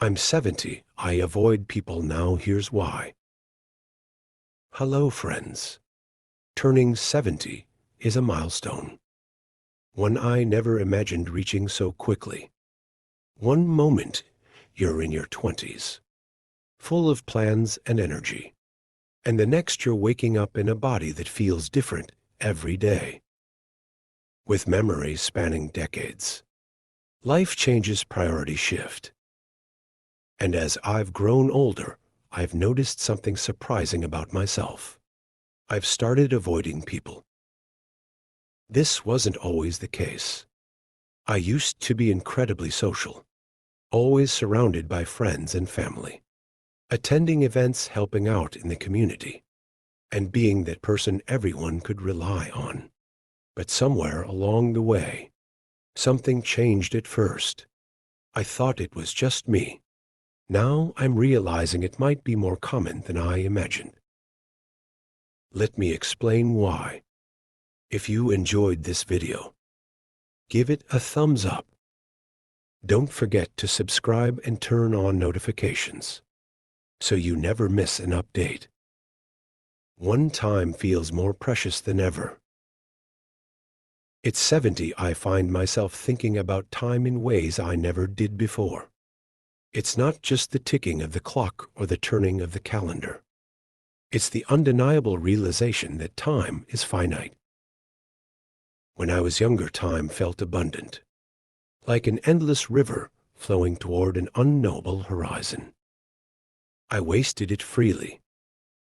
I'm 70. I avoid people now. Here's why. Hello, friends. Turning 70 is a milestone. One I never imagined reaching so quickly. One moment, you're in your 20s, full of plans and energy. And the next, you're waking up in a body that feels different every day. With memories spanning decades, life changes, priorities shift. And as I've grown older, I've noticed something surprising about myself. I've started avoiding people. This wasn't always the case. I used to be incredibly social, always surrounded by friends and family, attending events, helping out in the community, and being that person everyone could rely on. But somewhere along the way, something changed at first. I thought it was just me. Now I'm realizing it might be more common than I imagined. Let me explain why. If you enjoyed this video, give it a thumbs up. Don't forget to subscribe and turn on notifications so you never miss an update. One time feels more precious than ever. At 70, I find myself thinking about time in ways I never did before. It's not just the ticking of the clock or the turning of the calendar. It's the undeniable realization that time is finite. When I was younger, time felt abundant, like an endless river flowing toward an unknowable horizon. I wasted it freely,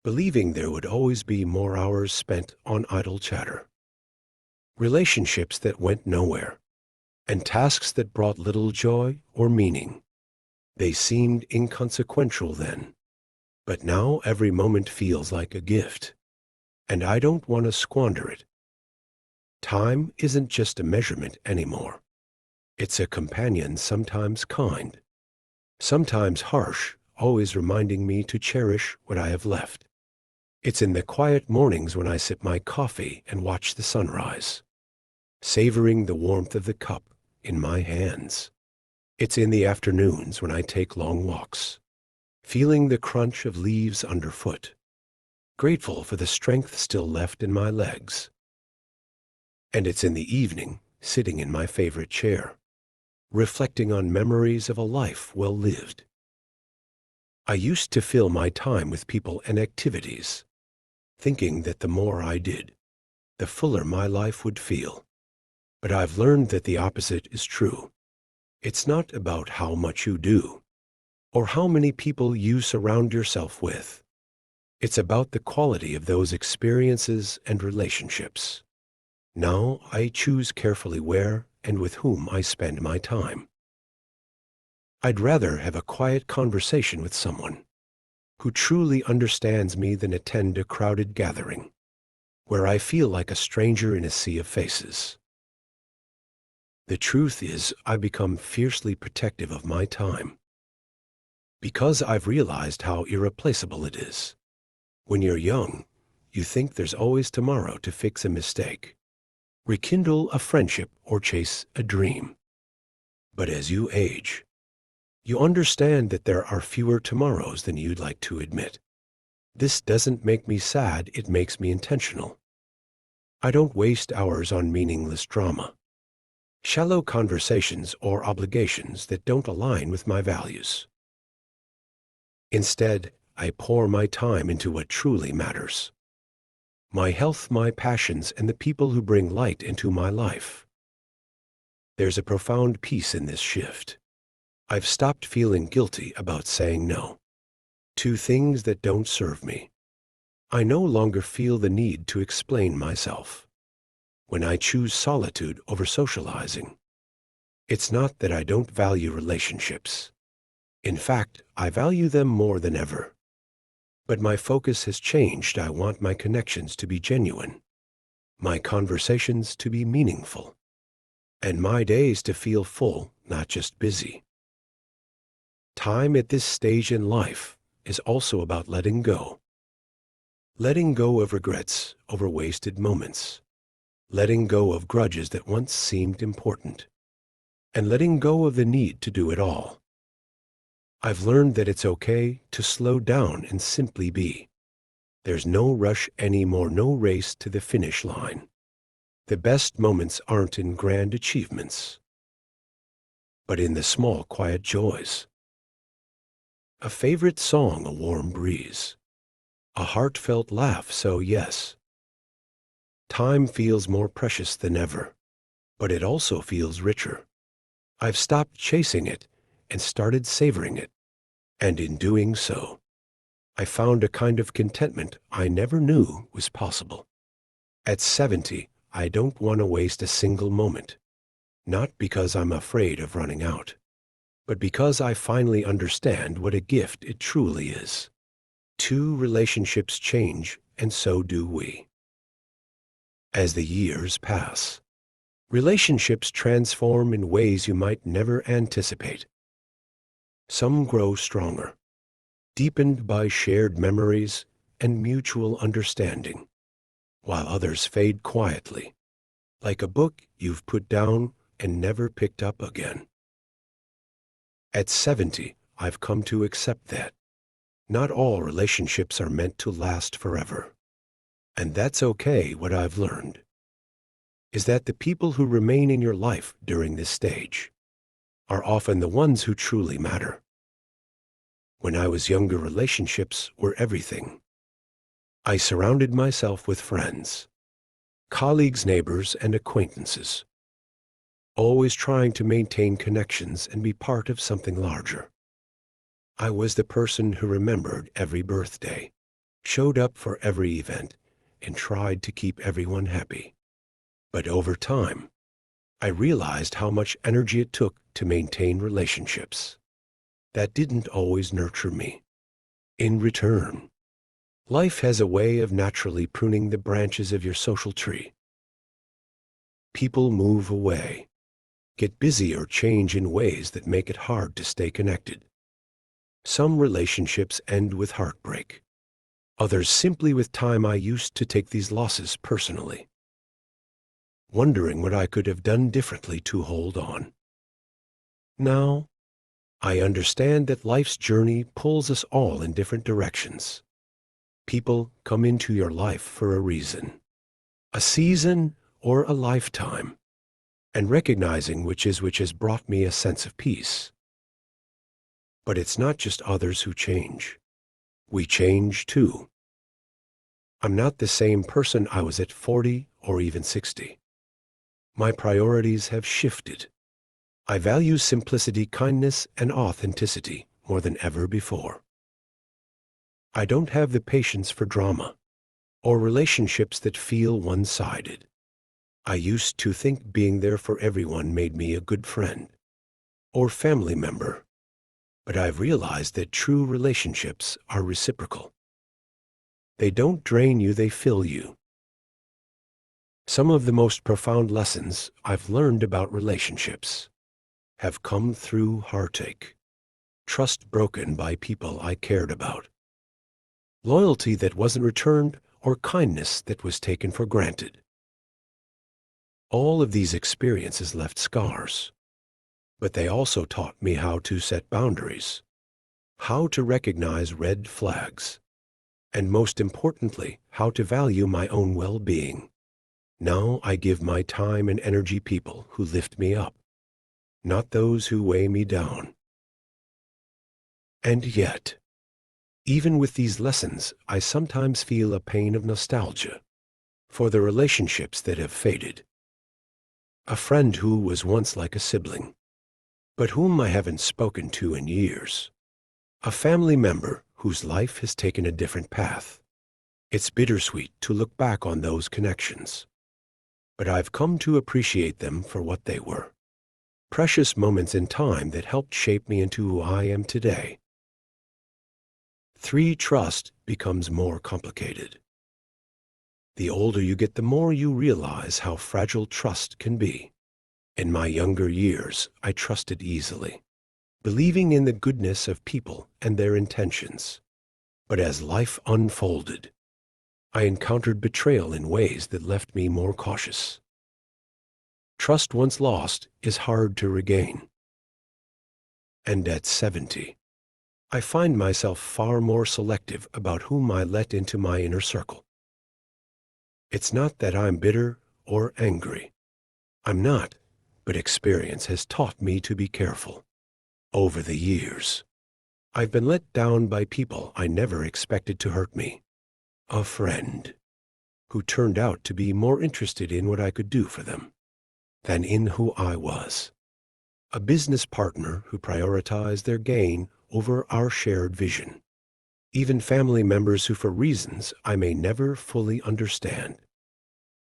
believing there would always be more hours spent on idle chatter, relationships that went nowhere, and tasks that brought little joy or meaning. They seemed inconsequential then, but now every moment feels like a gift, and I don't want to squander it. Time isn't just a measurement anymore. It's a companion, sometimes kind, sometimes harsh, always reminding me to cherish what I have left. It's in the quiet mornings when I sip my coffee and watch the sunrise, savoring the warmth of the cup in my hands. It's in the afternoons when I take long walks, feeling the crunch of leaves underfoot, grateful for the strength still left in my legs. And it's in the evening, sitting in my favorite chair, reflecting on memories of a life well lived. I used to fill my time with people and activities, thinking that the more I did, the fuller my life would feel. But I've learned that the opposite is true. It's not about how much you do, or how many people you surround yourself with. It's about the quality of those experiences and relationships. Now I choose carefully where and with whom I spend my time. I'd rather have a quiet conversation with someone who truly understands me than attend a crowded gathering where I feel like a stranger in a sea of faces. The truth is, I've become fiercely protective of my time because I've realized how irreplaceable it is. When you're young, you think there's always tomorrow to fix a mistake, rekindle a friendship, or chase a dream. But as you age, you understand that there are fewer tomorrows than you'd like to admit. This doesn't make me sad, it makes me intentional. I don't waste hours on meaningless drama, shallow conversations, or obligations that don't align with my values. Instead, I pour my time into what truly matters: my health, my passions, and the people who bring light into my life. There's a profound peace in this shift. I've stopped feeling guilty about saying no to things that don't serve me. I no longer feel the need to explain myself. When I choose solitude over socializing, it's not that I don't value relationships. In fact, I value them more than ever. But my focus has changed. I want my connections to be genuine, my conversations to be meaningful, and my days to feel full, not just busy. Time at this stage in life is also about letting go. Letting go of regrets over wasted moments. Letting go of grudges that once seemed important. And letting go of the need to do it all. I've learned that it's okay to slow down and simply be. There's no rush anymore, no race to the finish line. The best moments aren't in grand achievements, but in the small, quiet joys. A favorite song, a warm breeze, a heartfelt laugh, so yes. Time feels more precious than ever, but it also feels richer. I've stopped chasing it and started savoring it, and in doing so, I found a kind of contentment I never knew was possible. At 70, I don't want to waste a single moment, not because I'm afraid of running out, but because I finally understand what a gift it truly is. Two relationships change, and so do we. As the years pass, relationships transform in ways you might never anticipate. Some grow stronger, deepened by shared memories and mutual understanding, while others fade quietly, like a book you've put down and never picked up again. At 70, I've come to accept that not all relationships are meant to last forever. And that's okay. What I've learned is that the people who remain in your life during this stage are often the ones who truly matter. When I was younger, relationships were everything. I surrounded myself with friends, colleagues, neighbors, and acquaintances, always trying to maintain connections and be part of something larger. I was the person who remembered every birthday, showed up for every event, and tried to keep everyone happy. But over time, I realized how much energy it took to maintain relationships that didn't always nurture me. In return, life has a way of naturally pruning the branches of your social tree. People move away, get busy, or change in ways that make it hard to stay connected. Some relationships end with heartbreak, others simply with time. I used to take these losses personally, wondering what I could have done differently to hold on. Now, I understand that life's journey pulls us all in different directions. People come into your life for a reason, a season, or a lifetime, and recognizing which has brought me a sense of peace. But it's not just others who change. We change too. I'm not the same person I was at 40 or even 60. My priorities have shifted. I value simplicity, kindness, and authenticity more than ever before. I don't have the patience for drama or relationships that feel one-sided. I used to think being there for everyone made me a good friend or family member, but I've realized that true relationships are reciprocal. They don't drain you, they fill you. Some of the most profound lessons I've learned about relationships have come through heartache, trust broken by people I cared about, loyalty that wasn't returned, or kindness that was taken for granted. All of these experiences left scars, but they also taught me how to set boundaries, how to recognize red flags, and most importantly, how to value my own well-being. Now I give my time and energy people who lift me up, not those who weigh me down. And yet, even with these lessons, I sometimes feel a pain of nostalgia for the relationships that have faded. A friend who was once like a sibling, but whom I haven't spoken to in years. A family member whose life has taken a different path. It's bittersweet to look back on those connections, but I've come to appreciate them for what they were. Precious moments in time that helped shape me into who I am today. 3. Trust becomes more complicated. The older you get, the more you realize how fragile trust can be. In my younger years, I trusted easily, believing in the goodness of people and their intentions. But as life unfolded, I encountered betrayal in ways that left me more cautious. Trust once lost is hard to regain. And at 70, I find myself far more selective about whom I let into my inner circle. It's not that I'm bitter or angry. I'm not, but experience has taught me to be careful. Over the years, I've been let down by people I never expected to hurt me. A friend who turned out to be more interested in what I could do for them than in who I was. A business partner who prioritized their gain over our shared vision. Even family members who, for reasons I may never fully understand,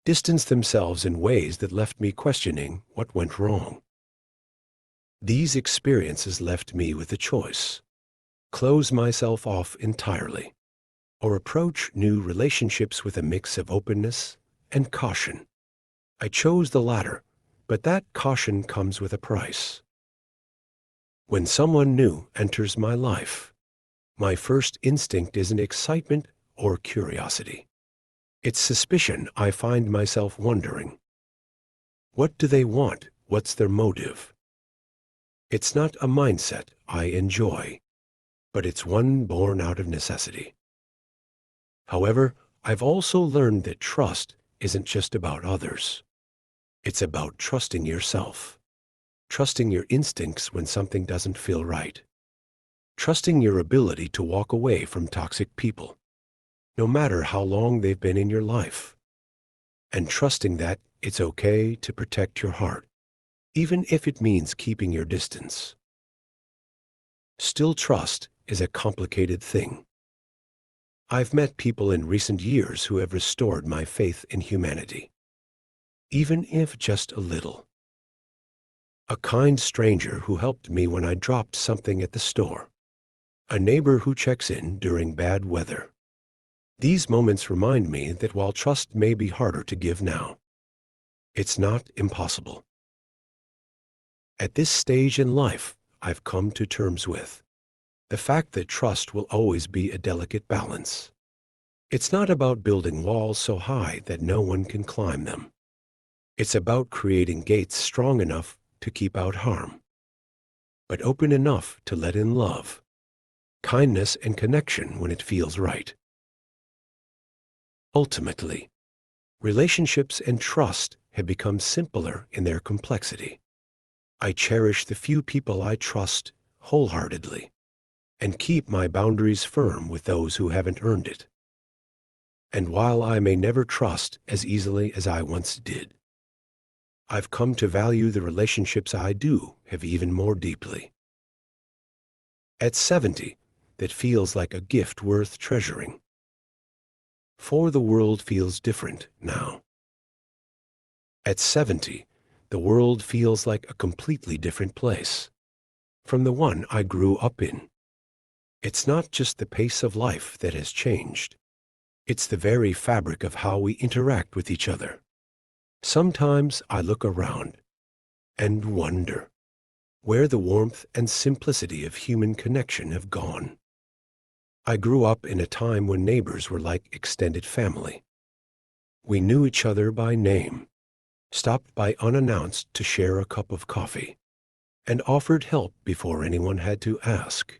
distanced themselves in ways that left me questioning what went wrong. These experiences left me with a choice: close myself off entirely, or approach new relationships with a mix of openness and caution. I chose the latter, but that caution comes with a price. When someone new enters my life, my first instinct isn't excitement or curiosity. It's suspicion. I find myself wondering, what do they want? What's their motive? It's not a mindset I enjoy, but it's one born out of necessity. However, I've also learned that trust isn't just about others. It's about trusting yourself, trusting your instincts when something doesn't feel right, trusting your ability to walk away from toxic people, no matter how long they've been in your life, and trusting that it's okay to protect your heart, even if it means keeping your distance. Still, trust is a complicated thing. I've met people in recent years who have restored my faith in humanity, even if just a little. A kind stranger who helped me when I dropped something at the store. A neighbor who checks in during bad weather. These moments remind me that while trust may be harder to give now, it's not impossible. At this stage in life, I've come to terms with the fact that trust will always be a delicate balance. It's not about building walls so high that no one can climb them. It's about creating gates strong enough to keep out harm, but open enough to let in love, kindness, and connection when it feels right. Ultimately, relationships and trust have become simpler in their complexity. I cherish the few people I trust wholeheartedly and keep my boundaries firm with those who haven't earned it. And while I may never trust as easily as I once did, I've come to value the relationships I do have even more deeply. At 70, that feels like a gift worth treasuring. For the world feels different now. At 70, the world feels like a completely different place from the one I grew up in. It's not just the pace of life that has changed. It's the very fabric of how we interact with each other. Sometimes I look around and wonder where the warmth and simplicity of human connection have gone. I grew up in a time when neighbors were like extended family. We knew each other by name, stopped by unannounced to share a cup of coffee, and offered help before anyone had to ask.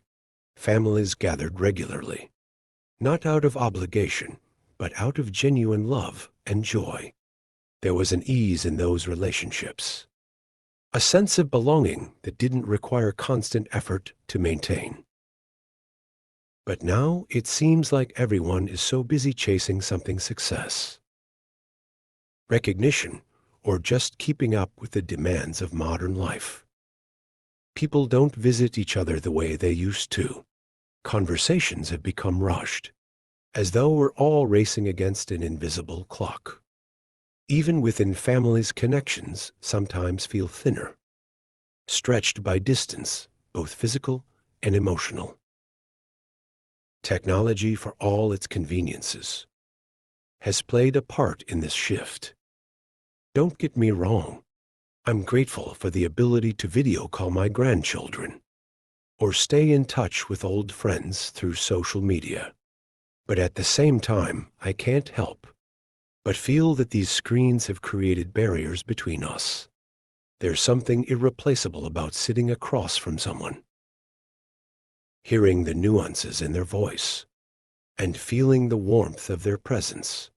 Families gathered regularly, not out of obligation, but out of genuine love and joy. There was an ease in those relationships, a sense of belonging that didn't require constant effort to maintain. But now it seems like everyone is so busy chasing something: success, recognition, or just keeping up with the demands of modern life. People don't visit each other the way they used to. Conversations have become rushed, as though we're all racing against an invisible clock. Even within families, connections sometimes feel thinner, stretched by distance, both physical and emotional. Technology, for all its conveniences, has played a part in this shift. Don't get me wrong, I'm grateful for the ability to video call my grandchildren or stay in touch with old friends through social media. But at the same time, I can't help but feel that these screens have created barriers between us. There's something irreplaceable about sitting across from someone, hearing the nuances in their voice, and feeling the warmth of their presence.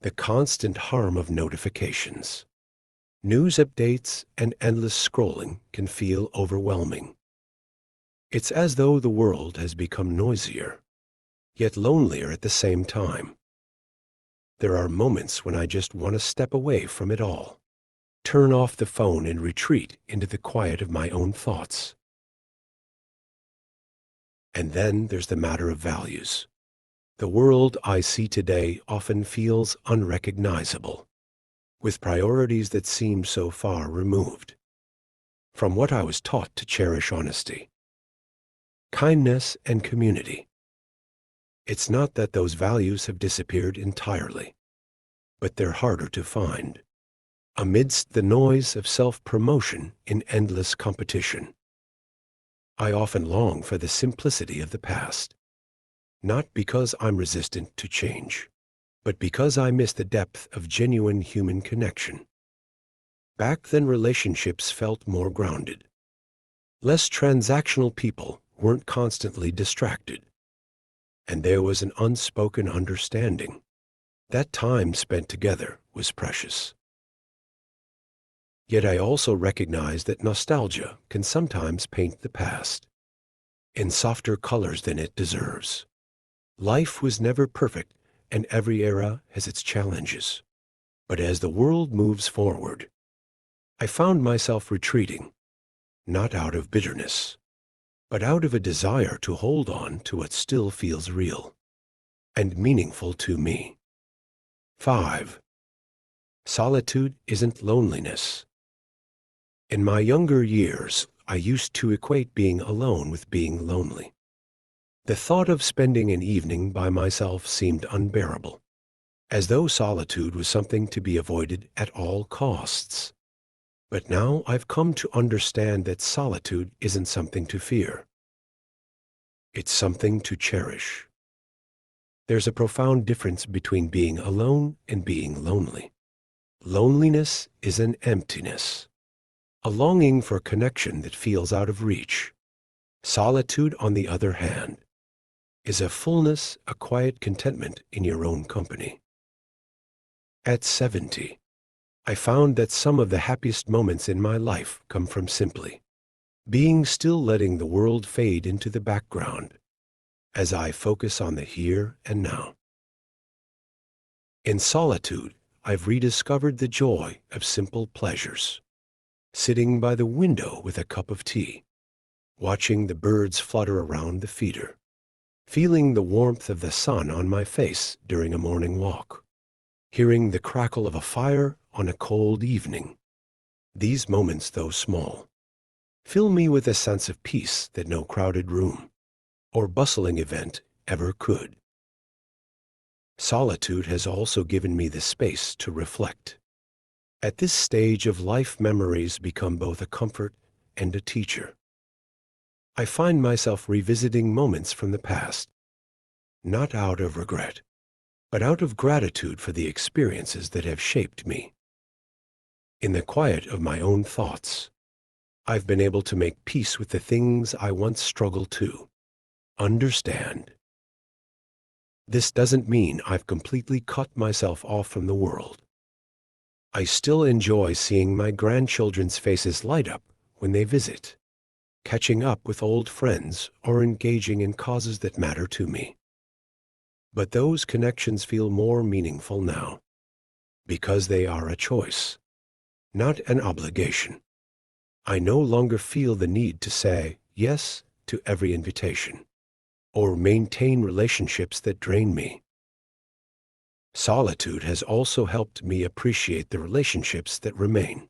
The constant harm of notifications, news updates, and endless scrolling can feel overwhelming. It's as though the world has become noisier, yet lonelier at the same time. There are moments when I just want to step away from it all, turn off the phone and retreat into the quiet of my own thoughts. And then there's the matter of values. The world I see today often feels unrecognizable, with priorities that seem so far removed from what I was taught to cherish: honesty, kindness, and community. It's not that those values have disappeared entirely, but they're harder to find amidst the noise of self-promotion in endless competition. I often long for the simplicity of the past, not because I'm resistant to change, but because I miss the depth of genuine human connection. Back then, relationships felt more grounded. Less transactional, people weren't constantly distracted, and there was an unspoken understanding that time spent together was precious. Yet I also recognize that nostalgia can sometimes paint the past in softer colors than it deserves. Life was never perfect, and every era has its challenges. But as the world moves forward, I found myself retreating, not out of bitterness, but out of a desire to hold on to what still feels real and meaningful to me. 5. Solitude isn't loneliness. In my younger years, I used to equate being alone with being lonely. The thought of spending an evening by myself seemed unbearable, as though solitude was something to be avoided at all costs. But now I've come to understand that solitude isn't something to fear. It's something to cherish. There's a profound difference between being alone and being lonely. Loneliness is an emptiness, a longing for connection that feels out of reach. Solitude, on the other hand, is a fullness, a quiet contentment in your own company. At 70, I found that some of the happiest moments in my life come from simply being still, letting the world fade into the background as I focus on the here and now. In solitude, I've rediscovered the joy of simple pleasures. Sitting by the window with a cup of tea, watching the birds flutter around the feeder, feeling the warmth of the sun on my face during a morning walk, hearing the crackle of a fire on a cold evening. These moments, though small, fill me with a sense of peace that no crowded room or bustling event ever could. Solitude has also given me the space to reflect. At this stage of life, memories become both a comfort and a teacher. I find myself revisiting moments from the past, not out of regret, but out of gratitude for the experiences that have shaped me. In the quiet of my own thoughts, I've been able to make peace with the things I once struggled to understand. This doesn't mean I've completely cut myself off from the world. I still enjoy seeing my grandchildren's faces light up when they visit, catching up with old friends, or engaging in causes that matter to me. But those connections feel more meaningful now, because they are a choice, not an obligation. I no longer feel the need to say yes to every invitation, or maintain relationships that drain me. Solitude has also helped me appreciate the relationships that remain.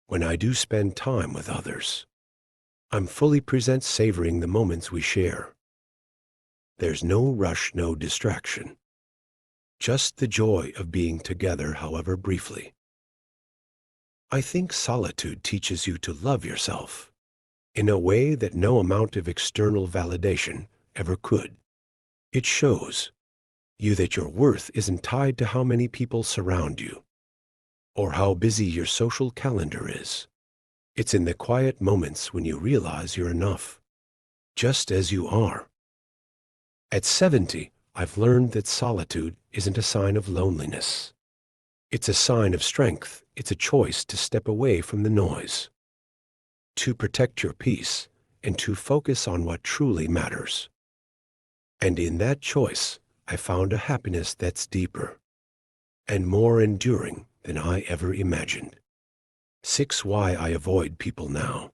When I do spend time with others, I'm fully present, savoring the moments we share. There's no rush, no distraction, just the joy of being together, however briefly. I think solitude teaches you to love yourself in a way that no amount of external validation ever could. It shows you that your worth isn't tied to how many people surround you or how busy your social calendar is. It's in the quiet moments when you realize you're enough, just as you are. At 70, I've learned that solitude isn't a sign of loneliness. It's a sign of strength. It's a choice to step away from the noise, to protect your peace, and to focus on what truly matters. And in that choice, I found a happiness that's deeper and more enduring than I ever imagined. 6. Why I avoid people now.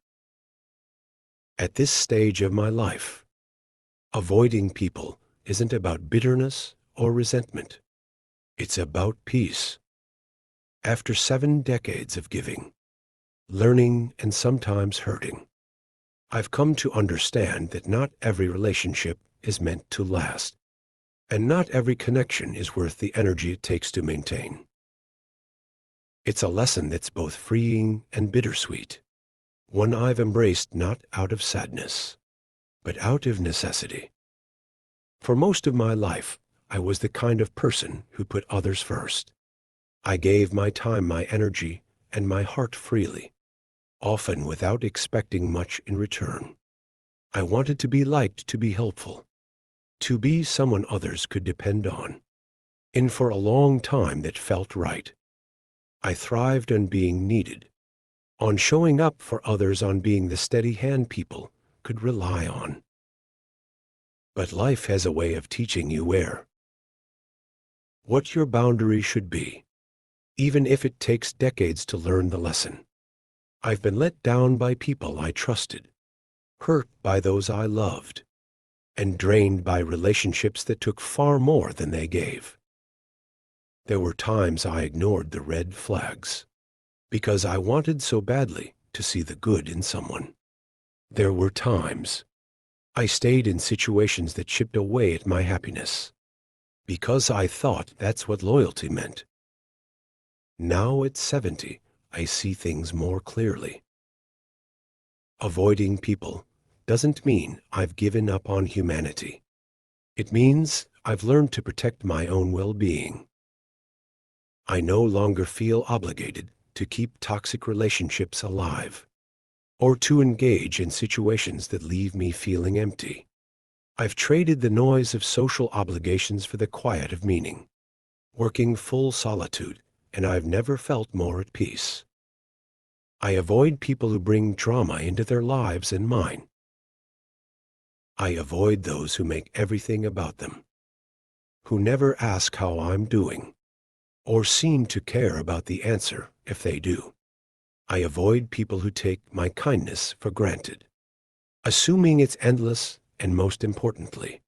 At this stage of my life, avoiding people isn't about bitterness or resentment. It's about peace. After 7 decades of giving, learning, and sometimes hurting, I've come to understand that not every relationship is meant to last, and not every connection is worth the energy it takes to maintain. It's a lesson that's both freeing and bittersweet, one I've embraced not out of sadness, but out of necessity. For most of my life, I was the kind of person who put others first. I gave my time, my energy, and my heart freely, often without expecting much in return. I wanted to be liked, to be helpful, to be someone others could depend on. And for a long time that felt right. I thrived on being needed, on showing up for others, on being the steady hand people could rely on. But life has a way of teaching you what your boundary should be, even if it takes decades to learn the lesson. I've been let down by people I trusted, hurt by those I loved, and drained by relationships that took far more than they gave. There were times I ignored the red flags because I wanted so badly to see the good in someone. There were times I stayed in situations that chipped away at my happiness because I thought that's what loyalty meant. Now at 70, I see things more clearly. Avoiding people doesn't mean I've given up on humanity. It means I've learned to protect my own well-being. I no longer feel obligated to keep toxic relationships alive or to engage in situations that leave me feeling empty. I've traded the noise of social obligations for the quiet of meaning, working full solitude, and I've never felt more at peace. I avoid people who bring drama into their lives and mine. I avoid those who make everything about them, who never ask how I'm doing, or seem to care about the answer if they do. I avoid people who take my kindness for granted, assuming it's endless, and most importantly,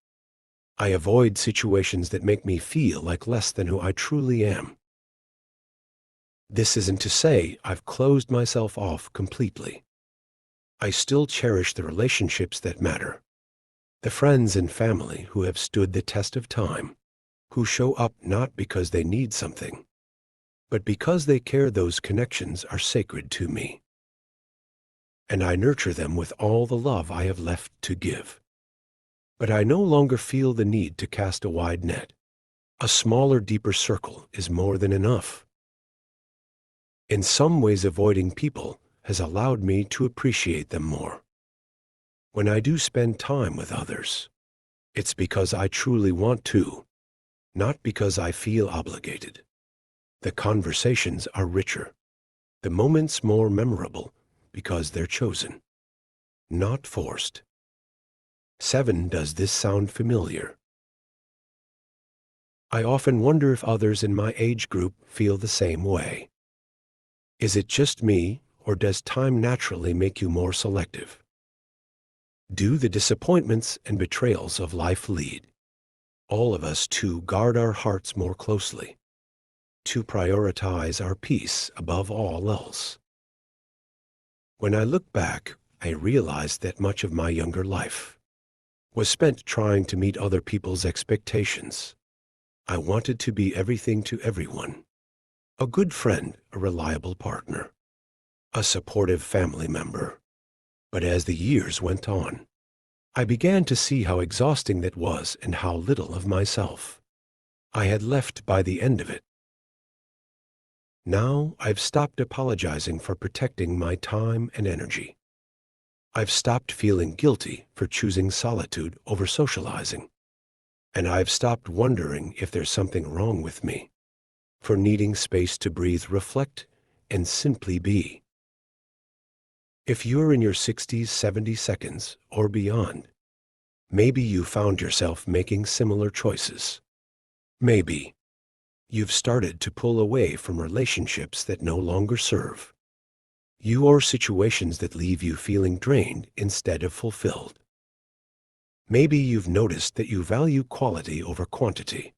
I avoid situations that make me feel like less than who I truly am. This isn't to say I've closed myself off completely. I still cherish the relationships that matter, the friends and family who have stood the test of time, who show up not because they need something, but because they care. Those connections are sacred to me, and I nurture them with all the love I have left to give. But I no longer feel the need to cast a wide net. A smaller, deeper circle is more than enough. In some ways, avoiding people has allowed me to appreciate them more. When I do spend time with others, it's because I truly want to, not because I feel obligated. The conversations are richer, the moments more memorable because they're chosen, not forced. 7. Does this sound familiar? I often wonder if others in my age group feel the same way. Is it just me, or does time naturally make you more selective? Do the disappointments and betrayals of life lead all of us to guard our hearts more closely, to prioritize our peace above all else? When I look back, I realize that much of my younger life was spent trying to meet other people's expectations. I wanted to be everything to everyone: a good friend, a reliable partner, a supportive family member. But as the years went on, I began to see how exhausting that was and how little of myself I had left by the end of it. Now I've stopped apologizing for protecting my time and energy. I've stopped feeling guilty for choosing solitude over socializing. And I've stopped wondering if there's something wrong with me for needing space to breathe, reflect, and simply be. If you're in your 60s, 70 seconds, or beyond, maybe you found yourself making similar choices. Maybe you've started to pull away from relationships that no longer serve you or situations that leave you feeling drained instead of fulfilled. Maybe you've noticed that you value quality over quantity.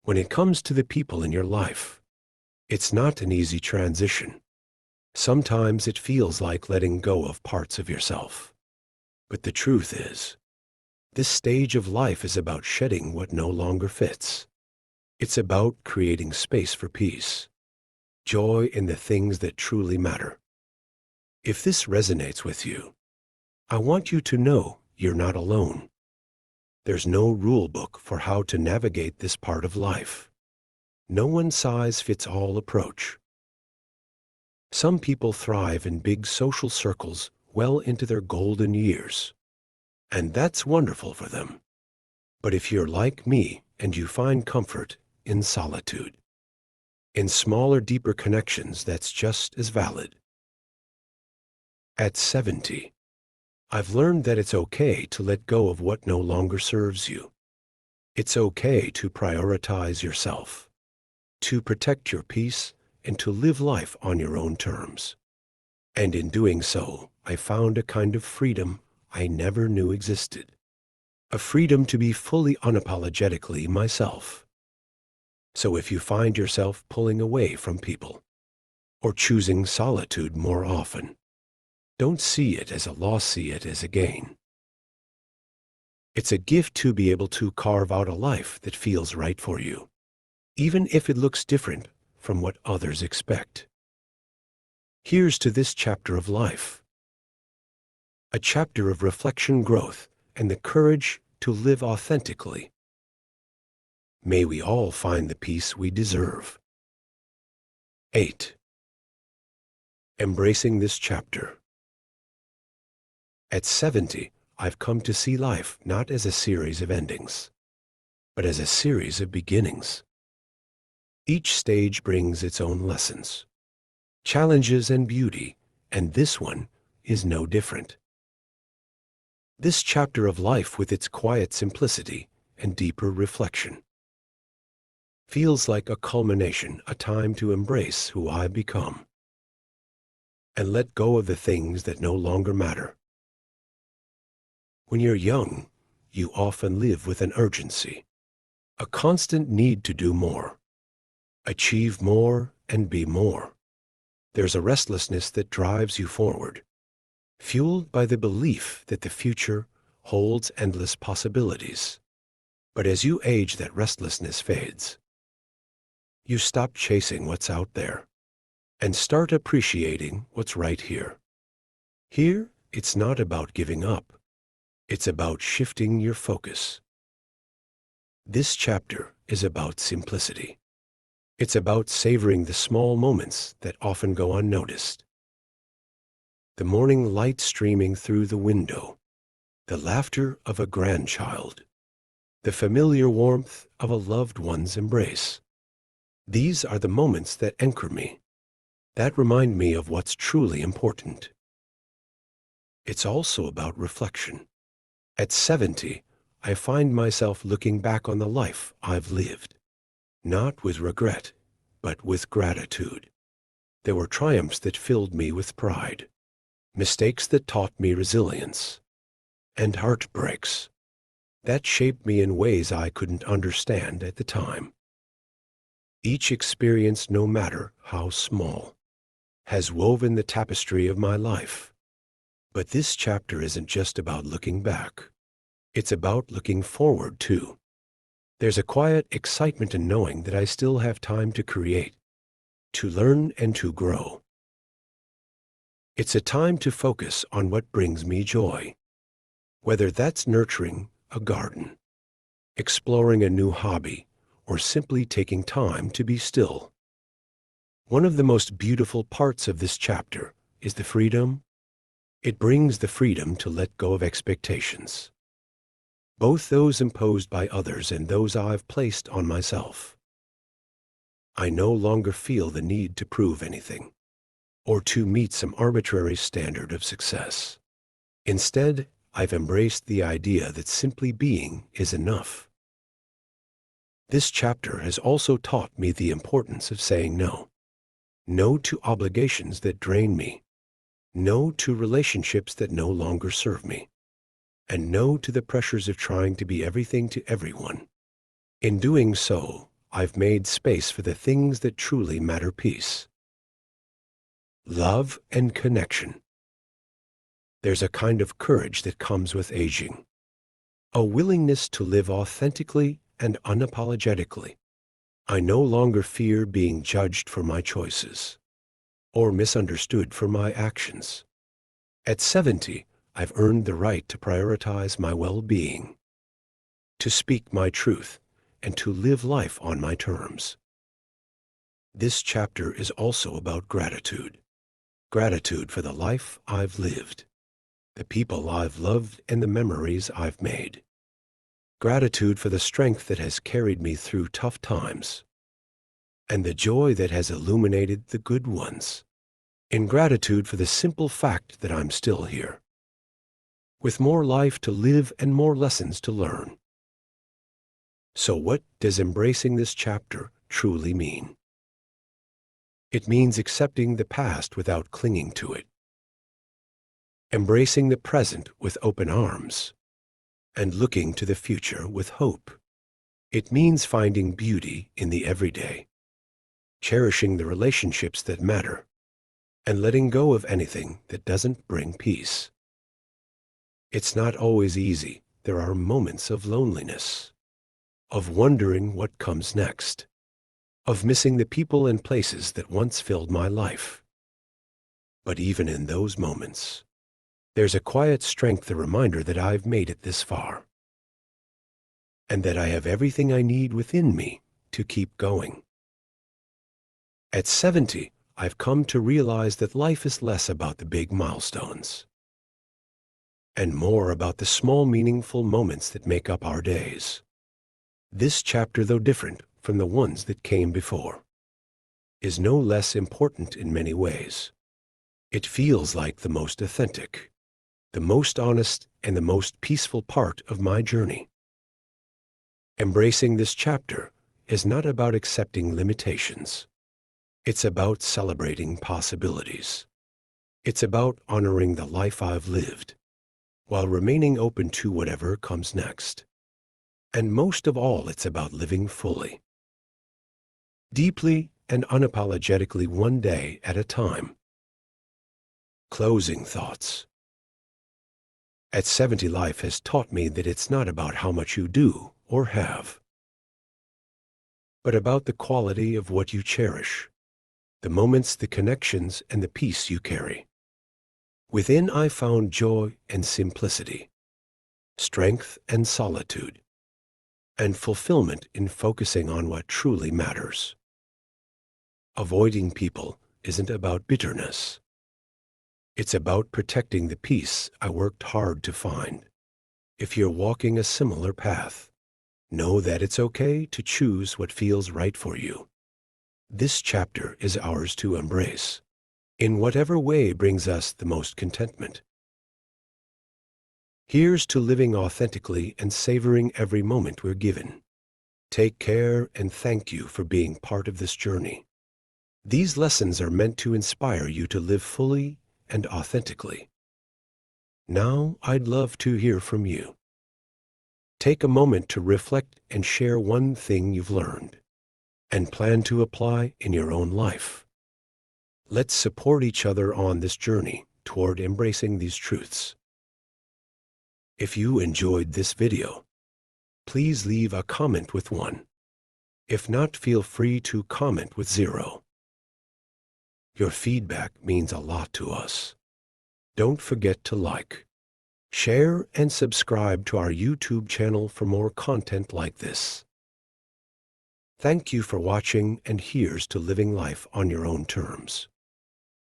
When it comes to the people in your life, it's not an easy transition. Sometimes it feels like letting go of parts of yourself. But the truth is, this stage of life is about shedding what no longer fits. It's about creating space for peace, joy in the things that truly matter. If this resonates with you, I want you to know you're not alone. There's no rule book for how to navigate this part of life. No one-size-fits-all approach. Some people thrive in big social circles well into their golden years, and that's wonderful for them. But if you're like me and you find comfort in solitude, in smaller, deeper connections, that's just as valid. At 70, I've learned that it's okay to let go of what no longer serves you. It's okay to prioritize yourself, to protect your peace, and to live life on your own terms. And in doing so, I found a kind of freedom I never knew existed. A freedom to be fully unapologetically myself. So if you find yourself pulling away from people, or choosing solitude more often, don't see it as a loss, see it as a gain. It's a gift to be able to carve out a life that feels right for you, even if it looks different from what others expect. Here's to this chapter of life. A chapter of reflection, growth, and the courage to live authentically. May we all find the peace we deserve. 8. Embracing this chapter. At 70, I've come to see life not as a series of endings, but as a series of beginnings. Each stage brings its own lessons, challenges, and beauty, and this one is no different. This chapter of life, with its quiet simplicity and deeper reflection, feels like a culmination, a time to embrace who I've become and let go of the things that no longer matter. When you're young, you often live with an urgency, a constant need to do more, achieve more, and be more. There's a restlessness that drives you forward, fueled by the belief that the future holds endless possibilities. But as you age, that restlessness fades. You stop chasing what's out there and start appreciating what's right here. Here, it's not about giving up. It's about shifting your focus. This chapter is about simplicity. It's about savoring the small moments that often go unnoticed. The morning light streaming through the window, the laughter of a grandchild, the familiar warmth of a loved one's embrace. These are the moments that anchor me, that remind me of what's truly important. It's also about reflection. At 70, I find myself looking back on the life I've lived, not with regret, but with gratitude. There were triumphs that filled me with pride, mistakes that taught me resilience, and heartbreaks that shaped me in ways I couldn't understand at the time. Each experience, no matter how small, has woven the tapestry of my life. But this chapter isn't just about looking back. It's about looking forward, too. There's a quiet excitement in knowing that I still have time to create, to learn, and to grow. It's a time to focus on what brings me joy, whether that's nurturing a garden, exploring a new hobby, or simply taking time to be still. One of the most beautiful parts of this chapter is the freedom. It brings the freedom to let go of expectations, both those imposed by others and those I've placed on myself. I no longer feel the need to prove anything or to meet some arbitrary standard of success. Instead, I've embraced the idea that simply being is enough. This chapter has also taught me the importance of saying no. No to obligations that drain me. No to relationships that no longer serve me. And no to the pressures of trying to be everything to everyone. In doing so, I've made space for the things that truly matter: peace, love, and connection. There's a kind of courage that comes with aging, a willingness to live authentically and unapologetically. I no longer fear being judged for my choices or misunderstood for my actions. At 70, I've earned the right to prioritize my well-being, to speak my truth, and to live life on my terms. This chapter is also about gratitude. Gratitude for the life I've lived, the people I've loved, and the memories I've made. Gratitude for the strength that has carried me through tough times, and the joy that has illuminated the good ones. In gratitude for the simple fact that I'm still here, with more life to live and more lessons to learn. So what does embracing this chapter truly mean? It means accepting the past without clinging to it, embracing the present with open arms, and looking to the future with hope. It means finding beauty in the everyday, cherishing the relationships that matter, and letting go of anything that doesn't bring peace. It's not always easy. There are moments of loneliness, of wondering what comes next, of missing the people and places that once filled my life. But even in those moments, there's a quiet strength, a reminder that I've made it this far, and that I have everything I need within me to keep going. At 70, I've come to realize that life is less about the big milestones and more about the small, meaningful moments that make up our days. This chapter, though different from the ones that came before, is no less important in many ways. It feels like the most authentic, the most honest, and the most peaceful part of my journey. Embracing this chapter is not about accepting limitations. It's about celebrating possibilities. It's about honoring the life I've lived, while remaining open to whatever comes next. And most of all, it's about living fully, deeply and unapologetically, one day at a time. Closing thoughts. At 70, life has taught me that it's not about how much you do or have, but about the quality of what you cherish, the moments, the connections, and the peace you carry. Within, I found joy and simplicity, strength and solitude, and fulfillment in focusing on what truly matters. Avoiding people isn't about bitterness. It's about protecting the peace I worked hard to find. If you're walking a similar path, know that it's okay to choose what feels right for you. This chapter is ours to embrace, in whatever way brings us the most contentment. Here's to living authentically and savoring every moment we're given. Take care, and thank you for being part of this journey. These lessons are meant to inspire you to live fully and authentically. Now, I'd love to hear from you. Take a moment to reflect and share one thing you've learned and plan to apply in your own life. Let's support each other on this journey toward embracing these truths. If you enjoyed this video, please leave a comment with 1. If not, feel free to comment with 0. Your feedback means a lot to us. Don't forget to like, share, and subscribe to our YouTube channel for more content like this. Thank you for watching, and here's to living life on your own terms.